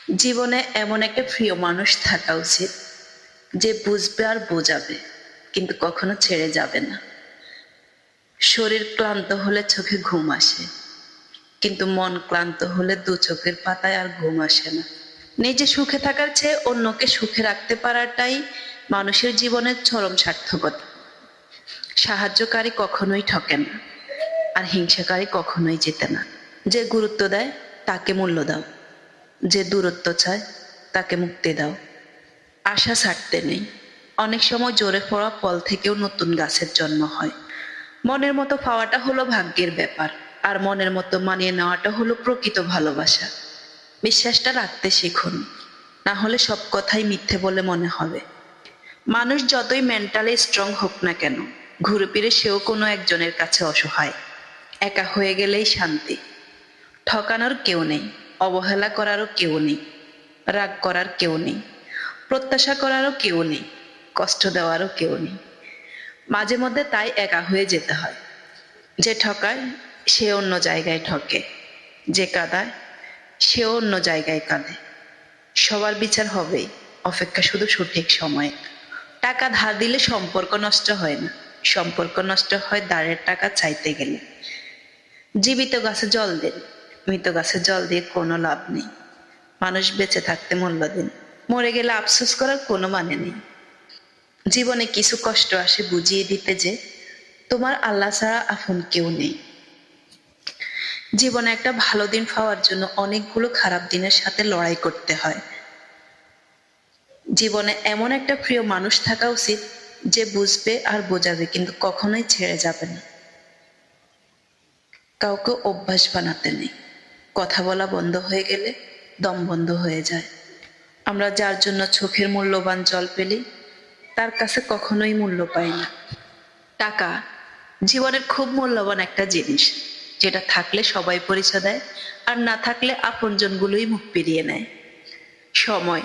জীবনে এমন একটা প্রিয় মানুষ থাকা উচিত যে বুঝবে আর বোঝাবে, কিন্তু কখনো ছেড়ে যাবে না। শরীর ক্লান্ত হলে চোখে ঘুম আসে, কিন্তু মন ক্লান্ত হলে দু চোখের পাতায় আর ঘুম আসে না। নিজে সুখে থাকার চেয়ে অন্যকে সুখে রাখতে পারাটাই মানুষের জীবনের চরম সার্থকতা। সাহায্যকারী কখনোই ঠকে না, আর হিংসাকারী কখনোই জেতে না। যে গুরুত্ব দেয় তাকে মূল্য দাও, যে দূরত্ব চায় তাকে মুক্তি দাও। আশা ছাড়তে নেই। অনেক সময় জোরে পড়া ফল থেকেও নতুন গাছের জন্ম হয়। মনের মতো পাওয়াটা হলো ভাগ্যের ব্যাপার, আর মনের মতো মানিয়ে নেওয়াটা হলো প্রকৃত ভালোবাসা। বিশ্বাসটা রাখতে শিখুন, না হলে সব কথাই মিথ্যে বলে মনে হবে। মানুষ যতই মেন্টালি স্ট্রং হোক না কেন, ঘুরে ফিরে সেও কোনো একজনের কাছে অসহায়। একা হয়ে গেলেই শান্তি। ঠকানোর কেউ নেই, অবহেলা করারও কেউ নেই, রাগ করার কেউ নেই, প্রত্যাশা করারও কেউ নেই, কষ্ট দেওয়ারও কেউ নেই। মাঝে মধ্যে তাই একা হয়ে যেতে হয়। যে ঠকায় সে অন্য জায়গায় ঠকে, যে কাঁদায় সেও অন্য জায়গায় কাঁদে। সবার বিচার হবেই, অপেক্ষা শুধু সঠিক সময়ে। টাকা ধার দিলে সম্পর্ক নষ্ট হয় না, সম্পর্ক নষ্ট হয় দাঁড়ের টাকা চাইতে গেলে। জীবিত গাছে জল দিন, মৃত গাছে জল দিয়ে কোনো লাভ নেই। মানুষ বেঁচে থাকতে মূল্য দিন, মরে গেলে আফসোস করার কোনো মানে নেই। জীবনে কিছু কষ্ট আসে বুঝিয়ে দিতে যে তোমার আল্লাহ ছাড়া আপন কেউ নেই। জীবনে একটা ভালো দিন পাওয়ার জন্য অনেকগুলো খারাপ দিনের সাথে লড়াই করতে হয়। জীবনে এমন একটা প্রিয় মানুষ থাকা উচিত যে বুঝবে আর বোঝাবে, কিন্তু কখনোই ছেড়ে যাবে না। কাউকে অভ্যাস বানাতে নেই। কথা বলা বন্ধ হয়ে গেলে দম বন্ধ হয়ে যায়। আমরা যার জন্য চোখের মূল্যবান জল পেলি, তার কাছে কখনোই মূল্য পাই না। টাকা জীবনের খুব মূল্যবান একটা জিনিস, যেটা থাকলে সবাই পরিচয় দেয়, আর না থাকলে আপনজনগুলোই মুখ ফিরিয়ে নেয়। সময়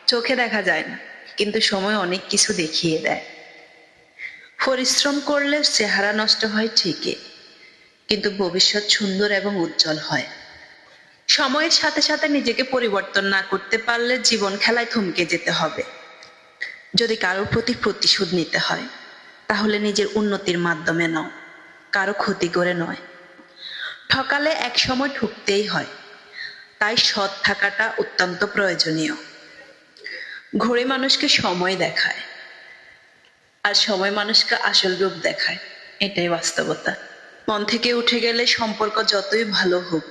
চোখে দেখা যায় না, কিন্তু সময় অনেক কিছু দেখিয়ে দেয়। পরিশ্রম করলে চেহারা নষ্ট হয় ঠিকই, কিন্তু ভবিষ্যৎ সুন্দর এবং উজ্জ্বল হয়। সময়ের সাথে সাথে নিজেকে পরিবর্তন না করতে পারলে জীবন খেলায় থমকে যেতে হবে। যদি কারোর প্রতি প্রতিশোধ নিতে হয়, তাহলে নিজের উন্নতির মাধ্যমে নাও, কারো ক্ষতি করে নয়। ঠকালে এক সময় ঠকতেই হয়, তাই সৎ থাকাটা অত্যন্ত প্রয়োজনীয়। ঘড়ি মানুষকে সময় দেখায়, আর সময় মানুষকে আসল রূপ দেখায়। এটাই বাস্তবতা। মন থেকে উঠে গেলে সম্পর্ক যতই ভালো হোক,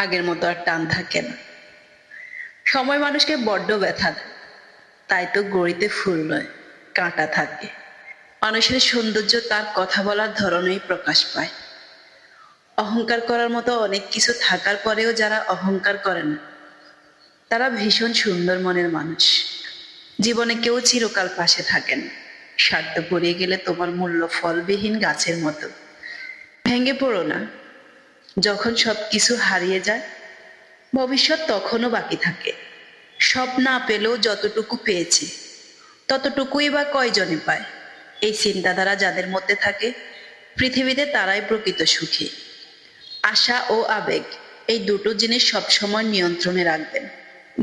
আগের মতো আর টান থাকে না। সময় মানুষকে বড্ড ব্যথা দেয়, তাই তো গড়িতে ফুল নয়, কাঁটা থাকে। মানুষের সৌন্দর্য তার কথা বলার ধরনেই প্রকাশ পায়। অহংকার করার মতো অনেক কিছু থাকার পরেও যারা অহংকার করে না, তারা ভীষণ সুন্দর মনের মানুষ। জীবনে কেউ চিরকাল পাশে থাকেন। স্বার্থ পড়িয়ে গেলে তোমার মূল্য ফলবিহীন গাছের মতো। ভেঙে পড়ো না। যখন সবকিছু হারিয়ে যায়, ভবিষ্যৎ তখনও বাকি থাকে। সব না পেলেও যতটুকু পেয়েছে, ততটুকুই বা কয়জনে পায়। এই চিন্তাধারা যাদের মধ্যে থাকে, পৃথিবীতে তারাই প্রকৃত সুখী। আশা ও আবেগ, এই দুটো জিনিস সবসময় নিয়ন্ত্রণে রাখবেন।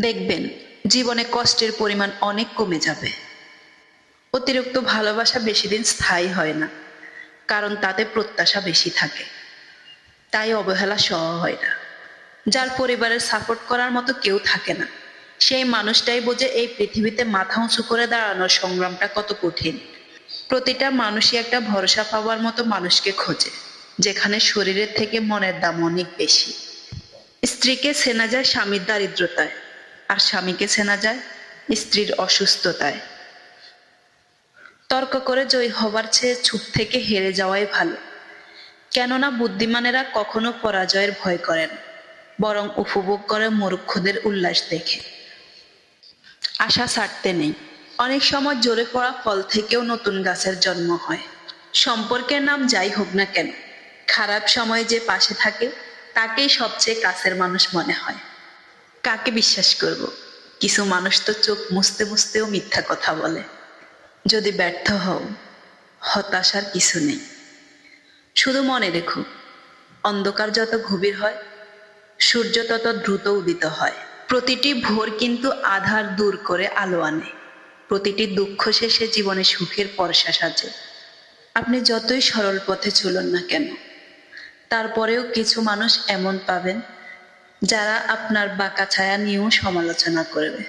দেখবেন জীবনে কষ্টের পরিমাণ অনেক কমে যাবে। অতিরিক্ত ভালোবাসা বেশি দিন স্থায়ী হয় না, কারণ তাতে প্রত্যাশা বেশি থাকে। তাই অবহেলা সহ হয় না। যার পরিবারের সাপোর্ট করার মতো কেউ থাকে না, সেই মানুষটাই বোঝে এই পৃথিবীতে মাথা উঁচু করে দাঁড়ানোর সংগ্রামটা কত কঠিন। প্রতিটা মানুষই একটা ভরসা পাওয়ার মতো মানুষকে খোঁজে, যেখানে শরীরের থেকে মনের দাম অনেক বেশি। স্ত্রীকে চেনা যায় স্বামীর দারিদ্রতায়, আর স্বামীকে চেনা যায় স্ত্রীর অসুস্থতায়। তর্ক করে জয়ী হবার চেয়ে চুপ থেকে হেরে যাওয়াই ভালো। কেননা বুদ্ধিমানেরা কখনো পরাজয়ের ভয় করেন, বরং উপভোগ করে মূর্খদের উল্লাস দেখে। আশা ছাড়তে নেই। অনেক সময় ঝরে পড়া ফল থেকেও নতুন গাছের জন্ম হয়। সম্পর্কের নাম যাই হোক না কেন, খারাপ সময়ে যে পাশে থাকে তাকেই সবচেয়ে কাছের মানুষ মনে হয়। কাকে বিশ্বাস করব? কিছু মানুষ তো চোখ মুছতে মুছতেও মিথ্যা কথা বলে। যদি ব্যর্থ হও, হতাশার কিছু নেই। শুধু মনে রেখো, অন্ধকার যত গভীর হয়, সূর্য তত দ্রুত উদিত হয়। প্রতিটি ভোর কিন্তু আধার দূর করে আলো আনে, প্রতিটি দুঃখ শেষে জীবনে সুখের পরশা সাজে। আপনি যতই সরল পথে চলুন না কেন, তারপরেও কিছু মানুষ এমন পাবেন যারা আপনার বাঁকা ছায়া নিয়েও সমালোচনা করবে।